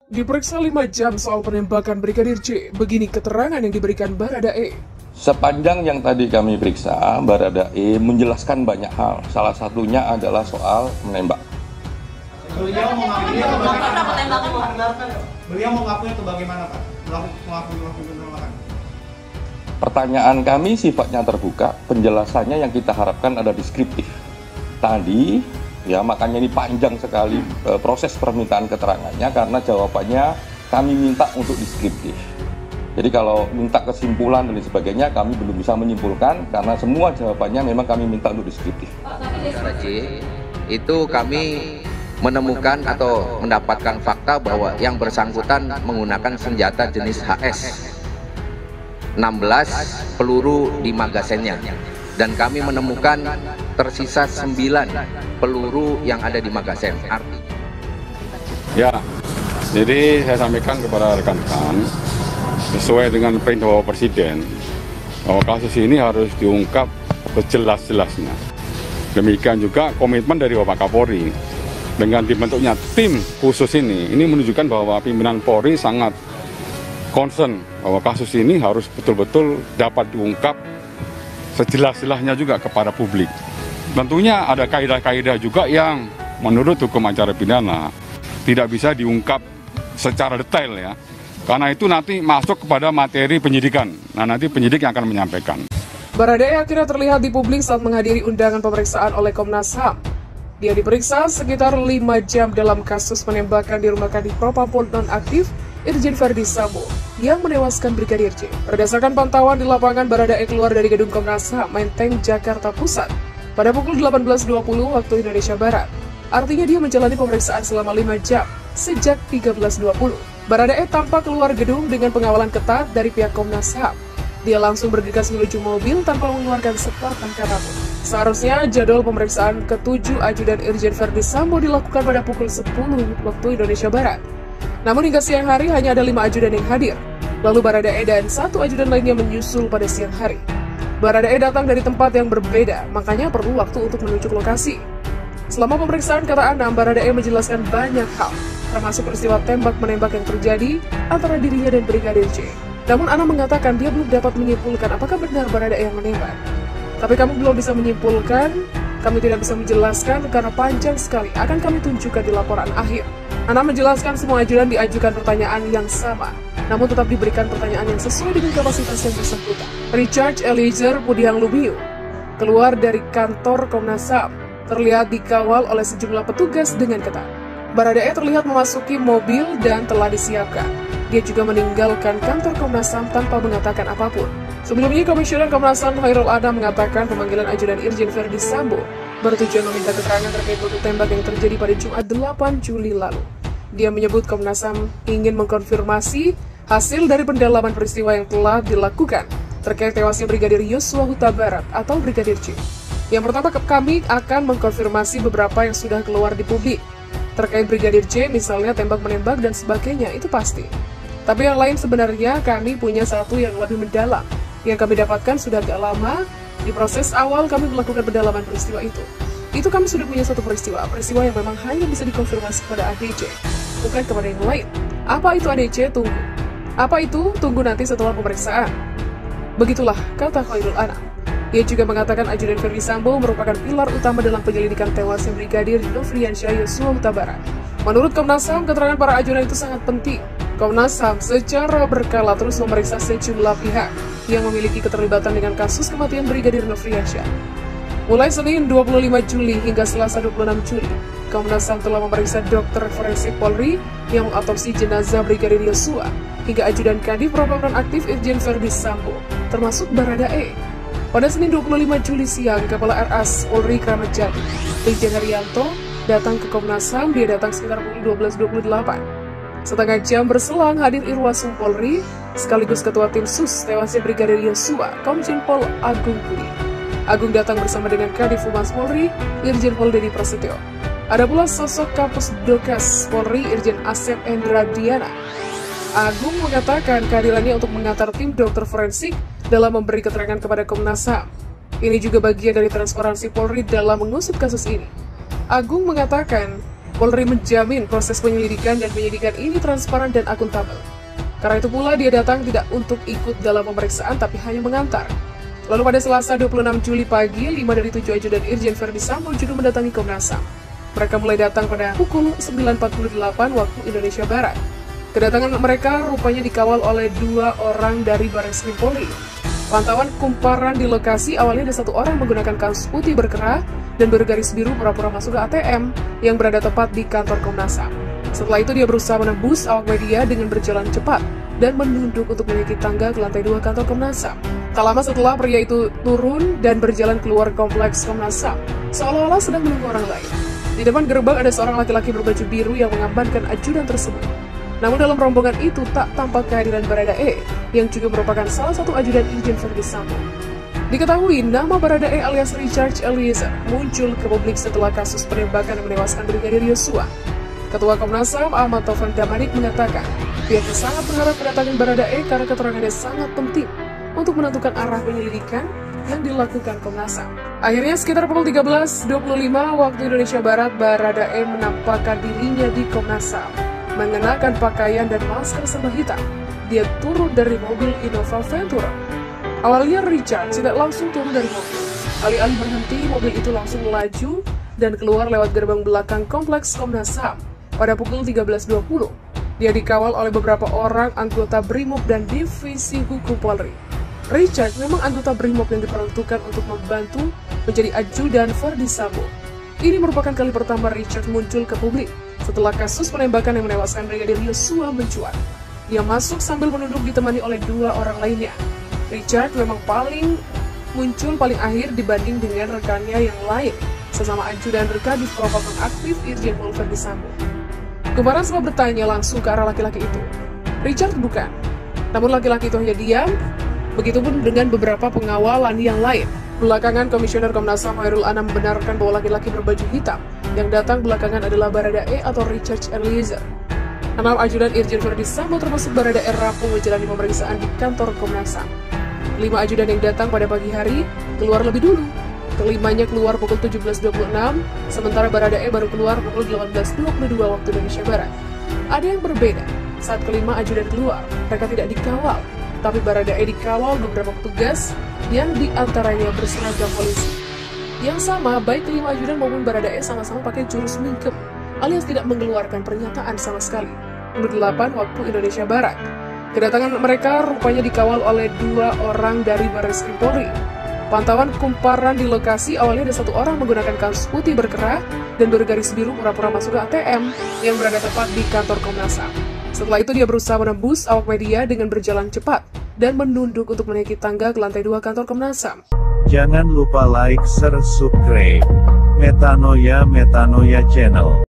Diperiksa 5 jam soal penembakan Brigadir J, begini keterangan yang diberikan Baradae. Sepanjang yang tadi kami periksa, Baradae menjelaskan banyak hal. Salah satunya adalah soal menembak. Beliau mengakui itu bagaimana, Pak? Mengakui penembakan. Pertanyaan kami sifatnya terbuka, penjelasannya yang kita harapkan ada deskriptif. Tadi, ya makanya ini panjang sekali proses permintaan keterangannya karena jawabannya kami minta untuk deskriptif. Jadi kalau minta kesimpulan dan sebagainya kami belum bisa menyimpulkan karena semua jawabannya memang kami minta untuk deskriptif. Saudara J, itu kami menemukan atau mendapatkan fakta bahwa yang bersangkutan menggunakan senjata jenis HS 16 peluru di magasennya, dan kami menemukan tersisa 9 peluru yang ada di magasen. Ya, jadi saya sampaikan kepada rekan-rekan sesuai dengan perintah Bapak Presiden bahwa kasus ini harus diungkap sejelas-jelasnya. Demikian juga komitmen dari Bapak Kapolri dengan dibentuknya tim khusus ini menunjukkan bahwa pimpinan Polri sangat concern bahwa kasus ini harus betul-betul dapat diungkap sejelas-jelasnya juga kepada publik. Tentunya ada kaidah-kaidah juga yang menurut hukum acara pidana tidak bisa diungkap secara detail ya. Karena itu nanti masuk kepada materi penyidikan. Nah, nanti penyidik yang akan menyampaikan. Baradae akhirnya terlihat di publik saat menghadiri undangan pemeriksaan oleh Komnas HAM. Dia diperiksa sekitar 5 jam dalam kasus penembakan di rumah Kadif Propam nonaktif Irjen Verdi Sambo yang menewaskan Brigadir J. Berdasarkan pantauan di lapangan, Baradae keluar dari gedung Komnas HAM Menteng, Jakarta Pusat pada pukul 18.20 waktu Indonesia Barat. Artinya dia menjalani pemeriksaan selama 5 jam sejak 13.20. Baradae tampak keluar gedung dengan pengawalan ketat dari pihak Komnas HAM. Dia langsung bergegas menuju mobil tanpa mengeluarkan sepatah kata pun. Seharusnya jadwal pemeriksaan ke-7 ajudan Irjen Verdi Sambo dilakukan pada pukul 10 waktu Indonesia Barat. Namun hingga siang hari hanya ada 5 ajudan yang hadir. Lalu Baradae dan 1 ajudan lainnya menyusul pada siang hari. Baradae datang dari tempat yang berbeda, makanya perlu waktu untuk menuju ke lokasi. Selama pemeriksaan, kata Anam, Baradae menjelaskan banyak hal, termasuk peristiwa tembak-menembak yang terjadi antara dirinya dan Brigadir J. Namun Anam mengatakan dia belum dapat menyimpulkan apakah benar Baradae yang menembak. Tapi kami belum bisa menyimpulkan, kami tidak bisa menjelaskan karena panjang sekali, akan kami tunjukkan di laporan akhir. Anam menjelaskan semua ajudan diajukan pertanyaan yang sama, namun tetap diberikan pertanyaan yang sesuai dengan kapasitas yang bersangkutan. Richard Eliezer Budiang Lumiu keluar dari kantor Komnas HAM, terlihat dikawal oleh sejumlah petugas dengan ketat. Baradae terlihat memasuki mobil dan telah disiapkan. Dia juga meninggalkan kantor Komnas HAM tanpa mengatakan apapun. Sebelumnya, Komisioner Komnas HAM Khairul Anam mengatakan pemanggilan ajudan Irjen Verdi Sambo bertujuan meminta keterangan terkait baku tembak yang terjadi pada Jumat 8 Juli lalu. Dia menyebut Komnas HAM ingin mengkonfirmasi hasil dari pendalaman peristiwa yang telah dilakukan terkait tewasnya Brigadir Yosua Huta Barat atau Brigadir J. Yang pertama, kami akan mengkonfirmasi beberapa yang sudah keluar di publik. Terkait Brigadir J, misalnya tembak-menembak dan sebagainya, itu pasti. Tapi yang lain sebenarnya kami punya satu yang lebih mendalam. Yang kami dapatkan sudah agak lama, di proses awal kami melakukan pendalaman peristiwa itu. Itu kami sudah punya satu peristiwa yang memang hanya bisa dikonfirmasi kepada ADC, bukan kepada yang lain. Apa itu ADC? Tunggu. Apa itu? Tunggu nanti setelah pemeriksaan. Begitulah kata Khairul Anam. Ia juga mengatakan ajudan Verdi Sambo merupakan pilar utama dalam penyelidikan tewasnya Brigadir Nofriansyah Yosua Huta Barat. Menurut Komnas HAM, keterangan para ajudan itu sangat penting. Komnas HAM secara berkala terus memeriksa sejumlah pihak yang memiliki keterlibatan dengan kasus kematian Brigadir Nofriansyah. Mulai Senin 25 Juli hingga Selasa 26 Juli, Komnas HAM telah memeriksa dokter forensik Polri yang mengotopsi jenazah Brigadir Yosua hingga ajudan Kadif Propam nonaktif Irjen Verdi Sambo, termasuk Baradae. Pada Senin 25 Juli siang, Kepala RAS Polri Kramat Jati, Brigjen Haryanto, datang ke Komnas HAM. Dia datang sekitar pukul 12.28. Setengah jam berselang hadir Irwasum Polri, sekaligus Ketua Tim Sus tewasnya Brigadir Yosua, Komjen Pol Agung Budi. Agung datang bersama dengan Kadif Humas Polri, Irjen Pol Dedi Prasetyo. Ada pula sosok Kapus Dokas Polri, Irjen Asep Endra Diana. Agung mengatakan kehadirannya untuk mengantar tim dokter forensik dalam memberi keterangan kepada Komnas HAM. Ini juga bagian dari transparansi Polri dalam mengusut kasus ini. Agung mengatakan Polri menjamin proses penyelidikan dan penyidikan ini transparan dan akuntabel. Karena itu pula dia datang tidak untuk ikut dalam pemeriksaan tapi hanya mengantar. Lalu pada Selasa 26 Juli pagi, 5 dari 7 ajudan Irjen Verdi Sambo juga mendatangi Komnas HAM. Mereka mulai datang pada pukul 9.48 waktu Indonesia Barat. Kedatangan mereka rupanya dikawal oleh 2 orang dari Barreskrim Polri. Pantauan kumparan di lokasi awalnya ada 1 orang menggunakan kaos putih berkerah dan bergaris biru pura-pura masuk ke ATM yang berada tepat di kantor Komnas HAM. Setelah itu dia berusaha menembus awak media dengan berjalan cepat dan menunduk untuk menaiki tangga ke lantai 2 kantor Komnas HAM. Tak lama setelah pria itu turun dan berjalan keluar kompleks Komnas HAM, seolah-olah sedang menunggu orang lain. Di depan gerbang ada seorang laki-laki berbaju biru yang mengamankan ajudan tersebut. Namun dalam rombongan itu tak tampak kehadiran Baradae, yang juga merupakan salah satu ajudan Irjen Verdi Sambo. Diketahui nama Baradae alias Richard Eliezer muncul ke publik setelah kasus penembakan yang menewaskan Brigadir Yosua. Ketua Komnas HAM Ahmad Taufan Damanik mengatakan, pihaknya sangat berharap kedatangan Baradae karena keterangannya sangat penting untuk menentukan arah penyelidikan yang dilakukan Komnas HAM. Akhirnya sekitar pukul 13.25 waktu Indonesia Barat, Baradae menampakkan dirinya di Komnas HAM. Mengenakan pakaian dan masker serba hitam, dia turun dari mobil Innova Ventura. Awalnya Richard tidak langsung turun dari mobil. Alih-alih berhenti, mobil itu langsung melaju dan keluar lewat gerbang belakang kompleks Komnas HAM pada pukul 13.20. Dia dikawal oleh beberapa orang anggota BRIMOB dan Divisi Hukum Polri. Richard memang anggota BRIMOB yang diperuntukkan untuk membantu menjadi ajudan Verdi Sambo. Ini merupakan kali pertama Richard muncul ke publik setelah kasus penembakan yang menewaskan Brigadir Yosua mencuat. Dia masuk sambil menunduk ditemani oleh 2 orang lainnya. Richard memang muncul paling akhir dibanding dengan rekannya yang lain, sesama ajudan Kadif Propam Aktif Irjen Pol Verdi Sambo. Kumparan semua bertanya langsung ke arah laki-laki itu. Richard bukan. Namun laki-laki itu hanya diam. Begitupun dengan beberapa pengawalan yang lain. Belakangan, Komisioner Komnas HAM Hairul Anam membenarkan bahwa laki-laki berbaju hitam yang datang belakangan adalah Baradae atau Richard Eliezer. 6 ajudan Irjen Verdi Sambo termasuk Baradae rampung menjalani pemeriksaan di kantor Komnas HAM. 5 ajudan yang datang pada pagi hari keluar lebih dulu. Kelimanya keluar pukul 17.26, sementara Baradae baru keluar pukul 18.22 waktu Indonesia Barat. Ada yang berbeda, saat kelima ajudan keluar, mereka tidak dikawal. Tapi Baradae dikawal beberapa petugas yang diantaranya berseragam polisi. Yang sama, baik kelima ajudan maupun Baradae sama-sama pakai jurus mingkem, alias tidak mengeluarkan pernyataan sama sekali. Pukul 8 waktu Indonesia Barat. Kedatangan mereka rupanya dikawal oleh 2 orang dari Barreskrim Polri. Pantauan kumparan di lokasi awalnya ada 1 orang menggunakan kaos putih berkerah dan bergaris biru pura-pura masuk ke ATM yang berada tepat di kantor Komnas HAM. Setelah itu dia berusaha menembus awak media dengan berjalan cepat dan menunduk untuk menaiki tangga ke lantai 2 kantor Komnas HAM. Jangan lupa like, share, subscribe Metanoia Channel.